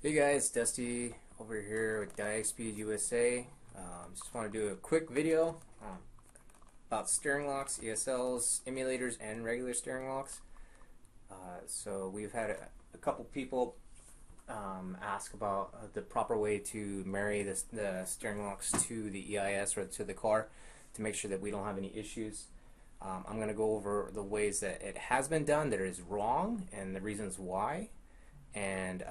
Hey guys, Dusty over here with Diagspeed USA. Just want to do a quick video about steering locks, ESLs, emulators, and regular steering locks. So we've had a couple people ask about the proper way to marry the steering locks to the EIS or to the car to make sure that we don't have any issues. I'm going to go over the ways that it has been done that is wrong and the reasons why, and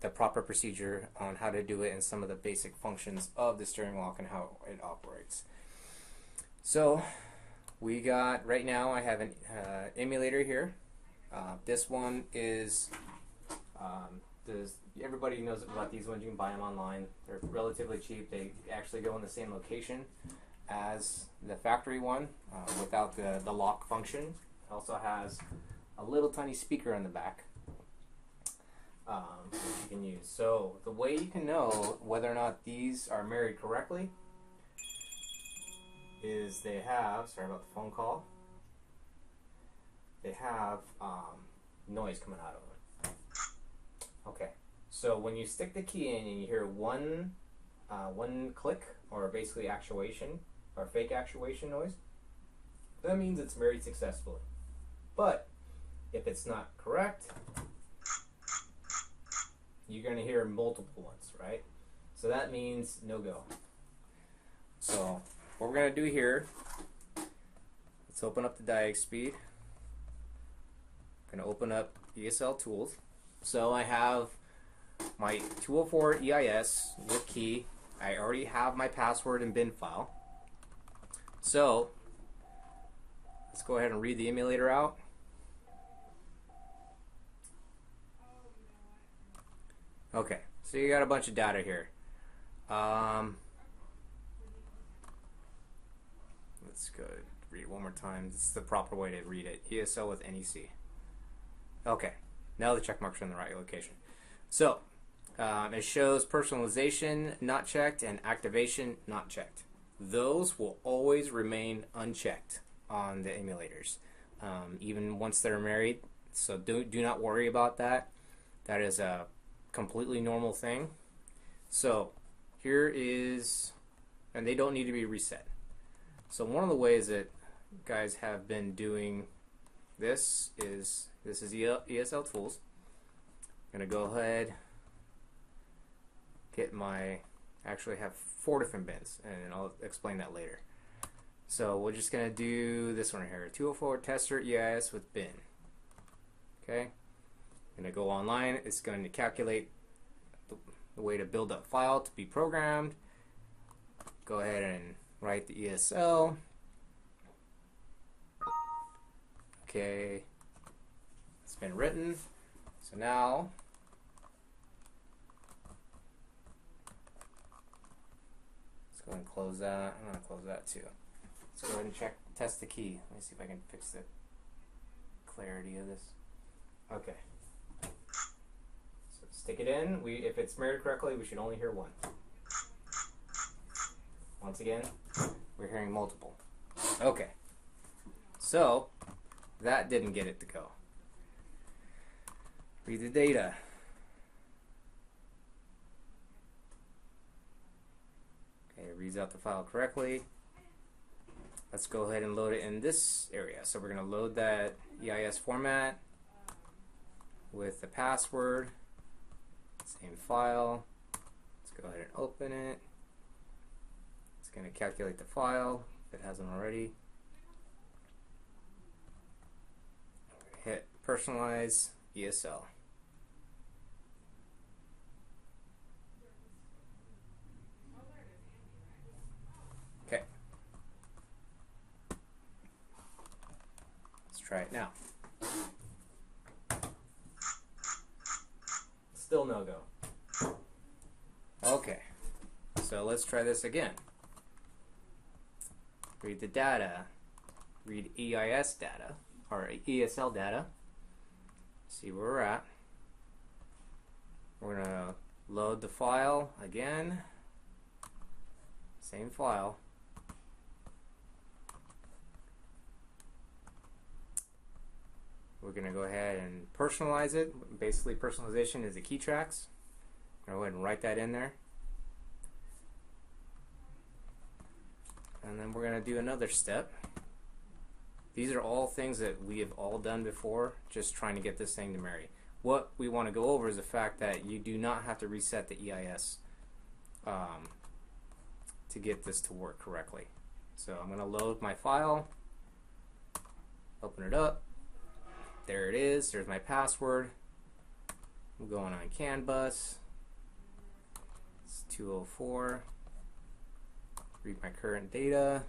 the proper procedure on how to do it and some of the basic functions of the steering lock and how it operates. So we got, right now I have an emulator here. This one is, everybody knows about these ones. You can buy them online. They're relatively cheap. They actually go in the same location as the factory one without the lock function. It also has a little tiny speaker on the back that you can use. So the way you can know whether or not these are married correctly is they have, sorry about the phone call, they have noise coming out of them. Okay, so when you stick the key in and you hear one click, or basically actuation or fake actuation noise, that means it's married successfully. But if it's not correct, you're going to hear multiple ones, right? So that means no go. So what we're going to do here, let's open up the Diagspeed. I'm going to open up ESL tools. So I have my 204 EIS with key. I already have my password and bin file. So let's go ahead and read the emulator out. Okay, so you got a bunch of data here. Let's go read it one more time. This is the proper way to read it. ESL with NEC. Okay, now the check marks are in the right location. So it shows personalization not checked and activation not checked. Those will always remain unchecked on the emulators, even once they're married. So do not worry about that. That is a completely normal thing. So here is, and they don't need to be reset. So one of the ways that guys have been doing this is ESL tools. I'm gonna go ahead, get my, actually have 4 different bins, and I'll explain that later. So we're just gonna do this one here, 204 tester EIS with bin. Okay. Going to go online. It's going to calculate the way to build up file to be programmed. Go ahead and write the ESL. Okay, it's been written. So now let's go ahead and close that. I'm going to close that too. Let's go ahead and test the key. Let me see if I can fix the clarity of this. Okay. Stick it in. If it's married correctly, we should only hear one. Once again, we're hearing multiple. Okay. So that didn't get it to go. Read the data. Okay, it reads out the file correctly. Let's go ahead and load it in this area. So we're going to load that EIS format with the password. Same file. Let's go ahead and open it. It's going to calculate the file if it hasn't already. Hit Personalize ESL. Okay. Let's try it now. Still no go. Okay, so let's try this again. Read the data, read EIS data, or ESL data, see where we're at. We're going to load the file again, same file. We're going to go ahead and personalize it. Basically, personalization is the key tracks. Go ahead and write that in there. And then we're going to do another step. These are all things that we have all done before, just trying to get this thing to marry. What we want to go over is the fact that you do not have to reset the EIS to get this to work correctly. So I'm going to load my file, open it up. There it is. There's my password. I'm going on CAN bus. It's 204. Read my current data.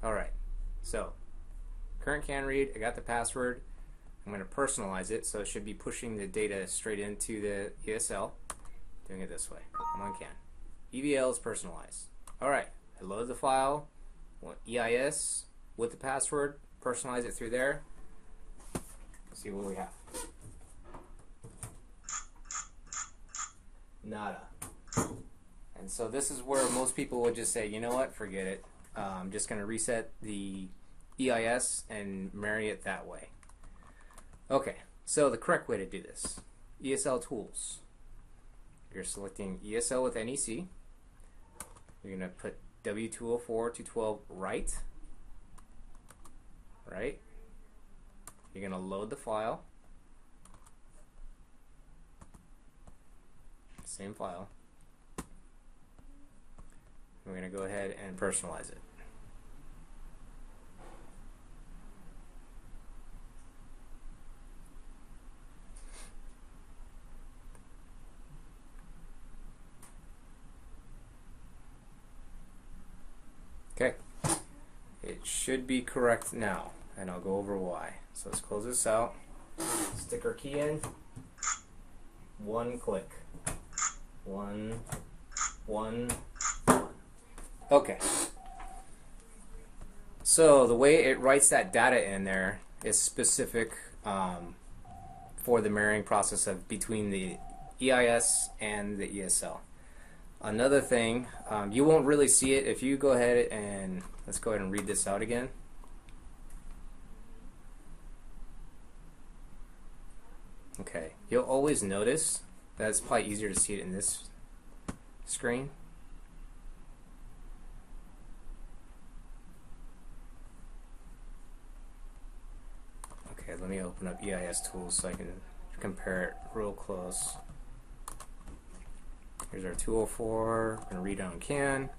Alright, so current CAN read, I got the password. I'm going to personalize it, so it should be pushing the data straight into the ESL. Doing it this way. I'm on CAN. EVL is personalized. Alright, I load the file, EIS with the password, personalize it through there. See what we have. Nada. And so this is where most people would just say, you know what, forget it. I'm just going to reset the EIS and marry it that way. Okay, so the correct way to do this. ESL tools. You're selecting ESL with NEC. You're going to put W204 212 right. Right. You're going to load the file. Same file. We're going to go ahead and personalize it. Okay, it should be correct now, and I'll go over why. So let's close this out, stick our key in, one click, one. Okay, so the way it writes that data in there is specific for the marrying process of between the EIS and the ESL. Another thing, you won't really see it if you go ahead and let's go ahead and read this out again. Okay, you'll always notice that it's probably easier to see it in this screen. Okay, let me open up EIS tools so I can compare it real close. Here's our 204. We're going to read on CAN.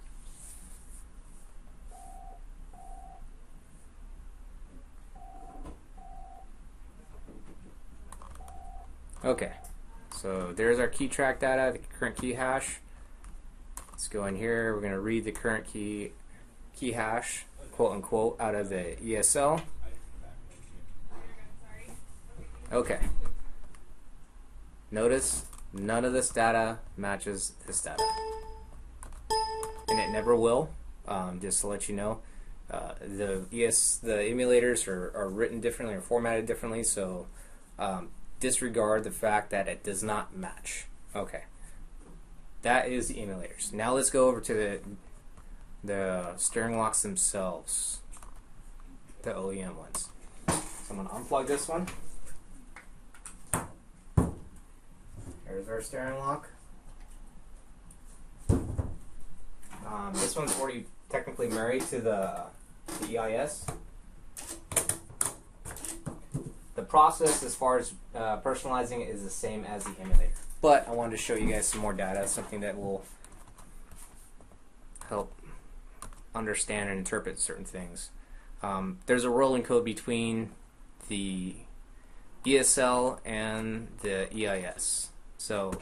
Okay, so there's our key track data, the current key hash. Let's go in here. We're going to read the current key hash, quote unquote, out of the ESL. Okay. Notice none of this data matches this data, and it never will. Just to let you know, the emulators are written differently or formatted differently, so disregard the fact that it does not match. Okay, that is the emulators. Now let's go over to the steering locks themselves, the OEM ones. So I'm going to unplug this one. There's our steering lock. This one's already technically married to the EIS. The process as far as personalizing it is the same as the emulator. But I wanted to show you guys some more data, something that will help understand and interpret certain things. There's a rolling code between the ESL and the EIS. So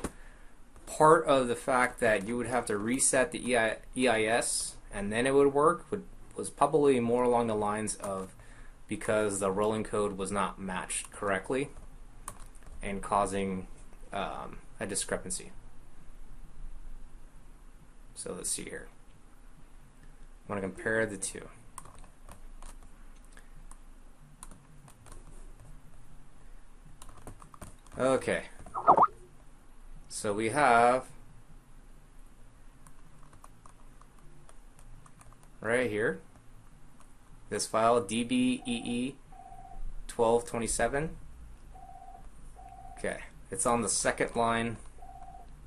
part of the fact that you would have to reset the EIS and then it would work was probably more along the lines of because the rolling code was not matched correctly and causing a discrepancy. So let's see here. I want to compare the two. Okay. So we have right here this file, dbee1227. Okay, it's on the second line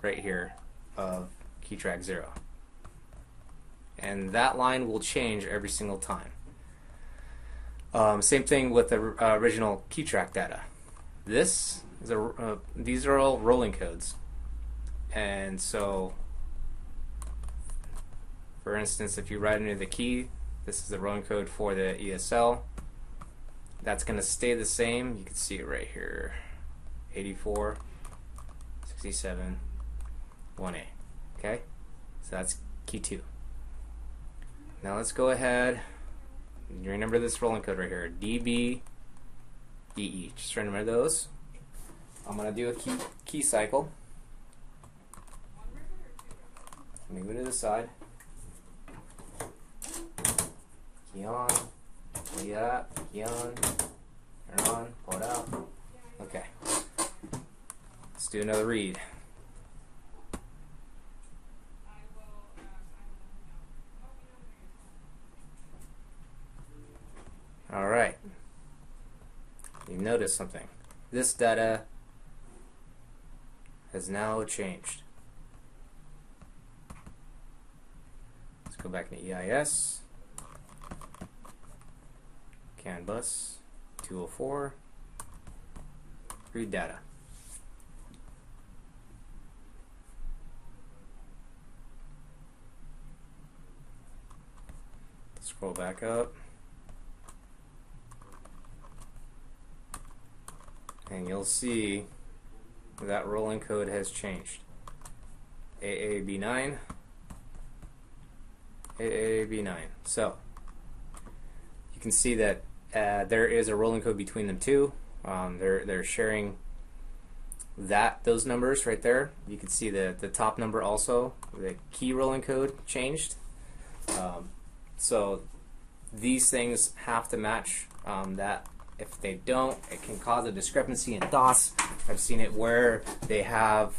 right here of key track 0. And that line will change every single time. Same thing with the original key track data. This is these are all rolling codes. And so, for instance, if you write into the key, this is the rolling code for the ESL. That's going to stay the same. You can see it right here. 84, 67, 1A. Okay? So that's key 2. Now let's go ahead. You remember this rolling code right here. DB, EE. Just remember those. I'm going to do a key cycle. Move it to the side. Key on, key up, key on, turn on, pull it out. Okay. Let's do another read. Alright. You notice something. This data has now changed. Let's go back to EIS. CAN bus 204. Read data. Scroll back up. And you'll see that rolling code has changed. AAB9, AAB9. So you can see that there is a rolling code between them two. They're sharing those numbers right there. You can see the top number also. The key rolling code changed. So these things have to match. That if they don't, it can cause a discrepancy in DOS. I've seen it where they have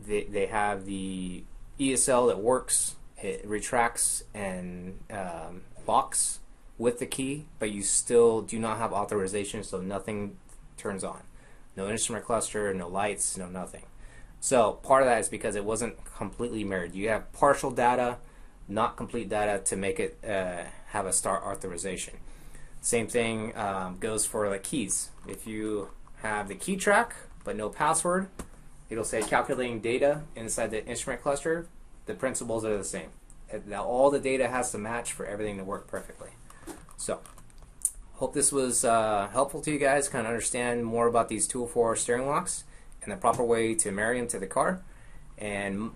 they have the ESL that works. It retracts and locks with the key, but you still do not have authorization, so nothing turns on. No instrument cluster, no lights, no nothing. So part of that is because it wasn't completely mirrored. You have partial data, not complete data, to make it have a start authorization. Same thing goes for the keys. If you have the key track but no password, it'll say calculating data inside the instrument cluster. The principles are the same. Now all the data has to match for everything to work perfectly. So, hope this was helpful to you guys. Kind of understand more about these 204 steering locks and the proper way to marry them to the car. And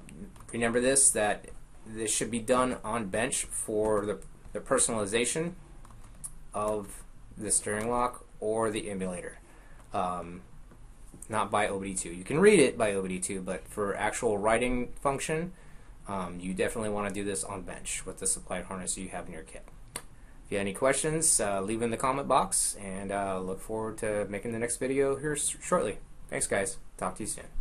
remember this, that this should be done on bench for the personalization of the steering lock or the emulator. Not by OBD2. You can read it by OBD2, but for actual writing function, you definitely want to do this on bench with the supplied harness you have in your kit. If you have any questions, leave in the comment box, and look forward to making the next video here shortly. Thanks, guys. Talk to you soon.